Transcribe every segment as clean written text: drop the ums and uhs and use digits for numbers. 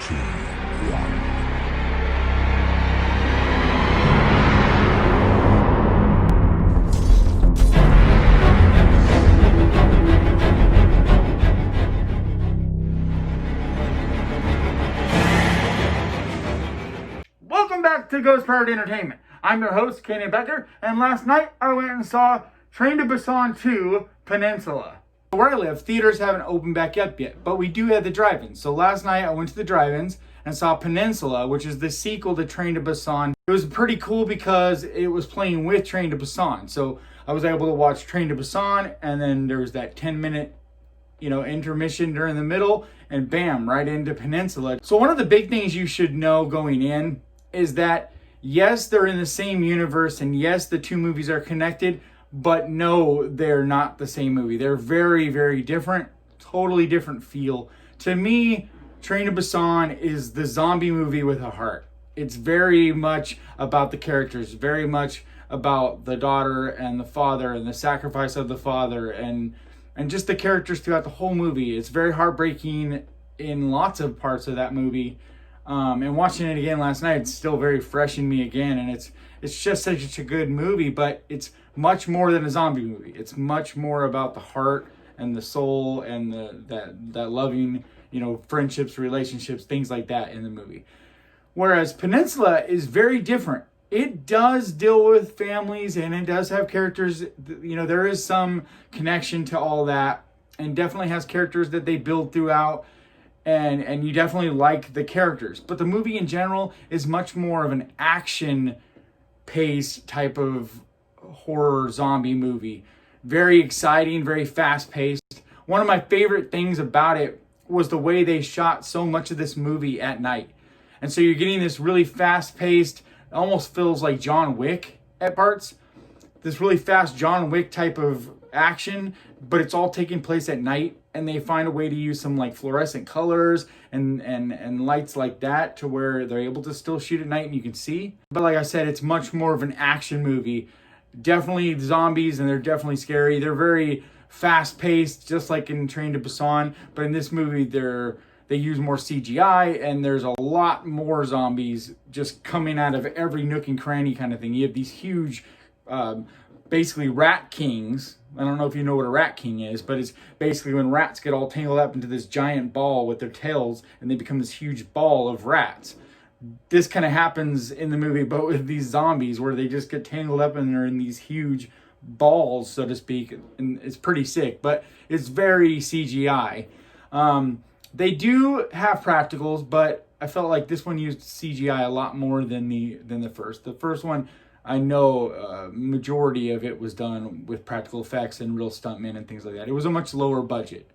1. Welcome back to Ghost Powered Entertainment. I'm your host, Kainan Becker, and last night I went and saw Train to Busan 2, Peninsula. Where I live, theaters haven't opened back up yet, but we do have the drive-ins. So last night I went to the drive-ins and saw Peninsula, which is the sequel to Train to Busan. It was pretty cool because it was playing with Train to Busan. So I was able to watch Train to Busan, and then there was that 10-minute intermission during the middle, and bam, right into Peninsula. So one of the big things you should know going in is that yes, they're in the same universe, and yes, the two movies are connected, but no, they're not the same movie. They're very, very different, totally different feel. To me, Train to Busan is the zombie movie with a heart. It's very much about the characters, very much about the daughter and the father and the sacrifice of the father and just the characters throughout the whole movie. It's very heartbreaking in lots of parts of that movie. And watching it again last night, it's still very fresh in me again. And it's just such a good movie, but it's much more than a zombie movie. It's much more about the heart and the soul and that loving, friendships, relationships, things like that in the movie. Whereas Peninsula is very different. It does deal with families and it does have characters, there is some connection to all that, and definitely has characters that they build throughout. And you definitely like the characters. But the movie in general is much more of an action-paced type of horror zombie movie. Very exciting, very fast-paced. One of my favorite things about it was the way they shot so much of this movie at night. And so you're getting this really fast-paced, almost feels like John Wick at parts. This really fast John Wick type of action, but it's all taking place at night. And they find a way to use some like fluorescent colors and lights like that to where they're able to still shoot at night and you can see. But like I said, it's much more of an action movie. Definitely zombies, and they're definitely scary. They're very fast paced, just like in Train to Busan. But in this movie, they use more CGI, and there's a lot more zombies just coming out of every nook and cranny kind of thing. You have these huge, basically rat kings. I don't know if you know what a rat king is, but it's basically when rats get all tangled up into this giant ball with their tails and they become this huge ball of rats. This kind of happens in the movie, but with these zombies where they just get tangled up and they're in these huge balls, so to speak. And it's pretty sick, but it's very CGI. They do have practicals, but I felt like this one used CGI a lot more than the first. The first one, I know majority of it was done with practical effects and real stuntmen and things like that. It was a much lower budget.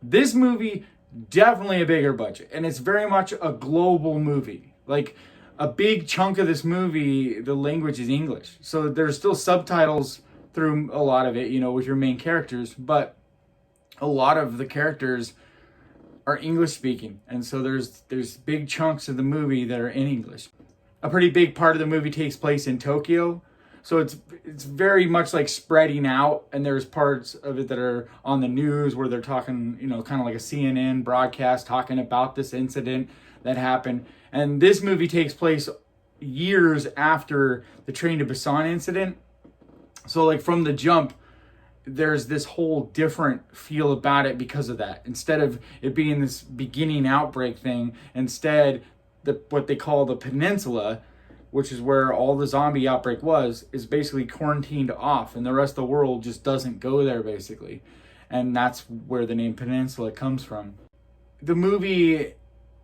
This movie, definitely a bigger budget. And it's very much a global movie. Like, a big chunk of this movie, the language is English. So there's still subtitles through a lot of it, with your main characters. But a lot of the characters are English speaking. And so there's big chunks of the movie that are in English. A pretty big part of the movie takes place in Tokyo. So it's very much like spreading out, and there's parts of it that are on the news where they're talking, kind of like a CNN broadcast talking about this incident that happened. And this movie takes place years after the Train to Busan incident. So like from the jump, there's this whole different feel about it because of that. Instead of it being this beginning outbreak thing, instead what they call the Peninsula, which is where all the zombie outbreak was, is basically quarantined off, and the rest of the world just doesn't go there, basically. And that's where the name Peninsula comes from. The movie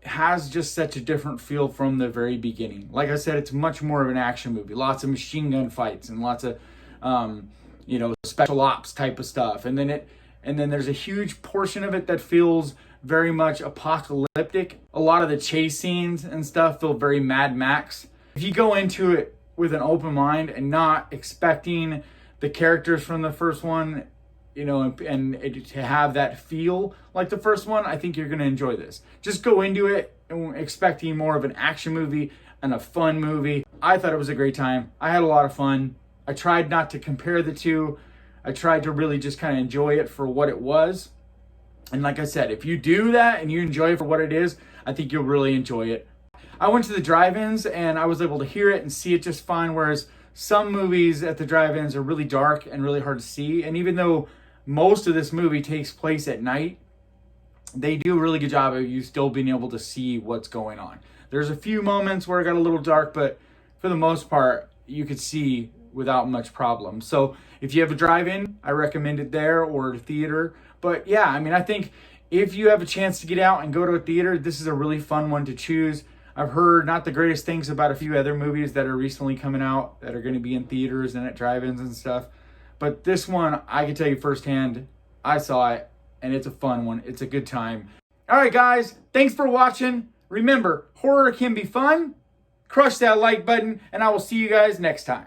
has just such a different feel from the very beginning. Like I said, it's much more of an action movie. Lots of machine gun fights and lots of, special ops type of stuff. And then there's a huge portion of it that feels very much apocalyptic. A lot of the chase scenes and stuff feel very Mad Max. If you go into it with an open mind and not expecting the characters from the first one, and to have that feel like the first one, I think you're going to enjoy this. Just go into it expecting more of an action movie and a fun movie. I thought it was a great time. I had a lot of fun. I tried not to compare the two. I tried to really just kind of enjoy it for what it was. And like I said, if you do that and you enjoy it for what it is, I think you'll really enjoy it. I went to the drive-ins and I was able to hear it and see it just fine, whereas some movies at the drive-ins are really dark and really hard to see. And even though most of this movie takes place at night, they do a really good job of you still being able to see what's going on. There's a few moments where it got a little dark, but for the most part, you could see without much problem. So if you have a drive-in, I recommend it there or a theater. But yeah, I mean, I think if you have a chance to get out and go to a theater, this is a really fun one to choose. I've heard not the greatest things about a few other movies that are recently coming out that are going to be in theaters and at drive-ins and stuff. But this one, I can tell you firsthand, I saw it and it's a fun one. It's a good time. All right, guys, thanks for watching. Remember, horror can be fun. Crush that like button and I will see you guys next time.